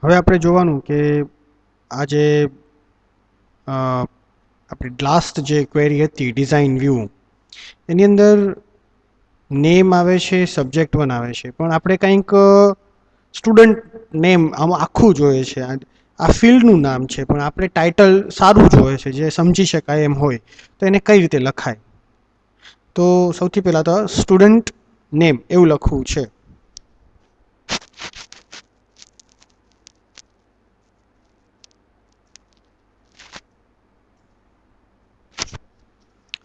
હવે આપણે જોવાનું કે આ જે આપણી લાસ્ટ જે ક્વેરી હતી ડિઝાઇન વ્યૂ, એની અંદર નેમ આવે છે, સબ્જેક્ટ વન આવે છે, પણ આપણે કંઈક સ્ટુડન્ટ નેમ આમાં આખું જોઈએ છે. આ ફિલ્ડનું નામ છે પણ આપણે ટાઇટલ સારું જોઈએ છે, જે સમજી શકાય એમ હોય. તો એને કઈ રીતે લખાય? તો સૌથી પહેલાં તો સ્ટુડન્ટ નેમ એવું લખવું છે.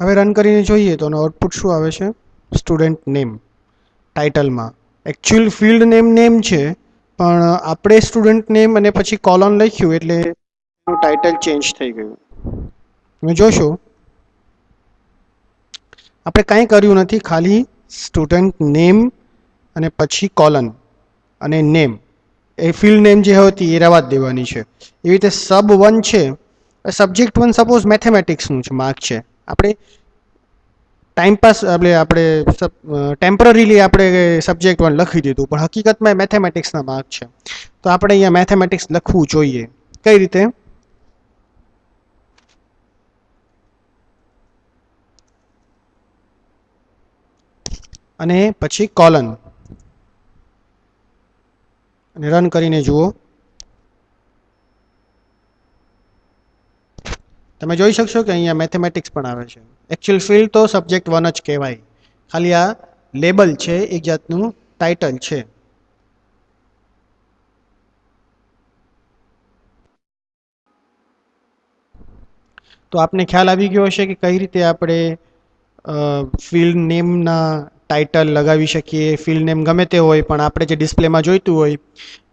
હવે રન કરીને જોઈએ તો આઉટપુટ શું આવે છે? સ્ટુડન્ટ નેમ ટાઇટલમાં. એકચ્યુઅલ ફિલ્ડ નેમ નેમ છે, પણ આપણે સ્ટુડન્ટ નેમ અને પછી કોલન લખ્યું એટલે એનું ટાઇટલ ચેન્જ થઈ ગયું. તમે જોશો આપણે કાંઈ કર્યું નથી, ખાલી સ્ટુડન્ટ નેમ અને પછી કોલન અને નેમ, એ ફિલ્ડ નેમ જે હતી એ રહેવા જ દેવાની છે. એવી રીતે સબ વન છે, સબ્જેક્ટ વન સપોઝ મેથેમેટિક્સનું છે, માર્ક છે. આપણે ટાઈમપાસ આપણે ટેમ્પરરીલી આપણે સબ્જેક્ટ વન લખી દીધું, પણ હકીકતમાં મેથેમેટિક્સના માર્ક છે. તો આપણે અહીંયા મેથેમેટિક્સ લખવું જોઈએ. કઈ રીતે? અને પછી કોલન, અને રન કરીને જુઓ. તમે જોઈ શકશો કે અહીંયા મેથેમેટિક્સ પણ આવે છે. એકચ્યુઅલ ફિલ્ડ તો સબ્જેક્ટ વન જ કહેવાય, ખાલી આ લેબલ છે, એક જાતનું ટાઇટલ છે. તો આપને ખ્યાલ આવી ગયો હશે કે કઈ રીતે આપણે ફિલ્ડ નેમના ટાઇટલ લગાવી શકીએ. ફિલ્ડ નેમ ગમે તે હોય, પણ આપણે જે ડિસ્પ્લેમાં જોઈતું હોય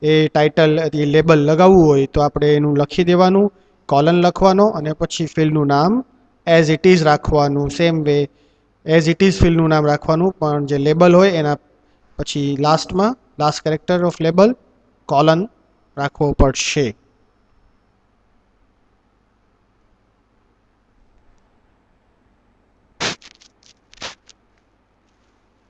એ ટાઇટલ લેબલ લગાવવું હોય તો આપણે એનું લખી દેવાનું, કોલન લખવાનો, અને પછી ફિલ્ડનું નામ એઝ ઇટ ઇઝ રાખવાનું. Same way as it is ફિલ્ડનું નામ રાખવાનું, પણ જે લેબલ હોય એના પછી લાસ્ટમાં last character of label colon રાખવો પડશે.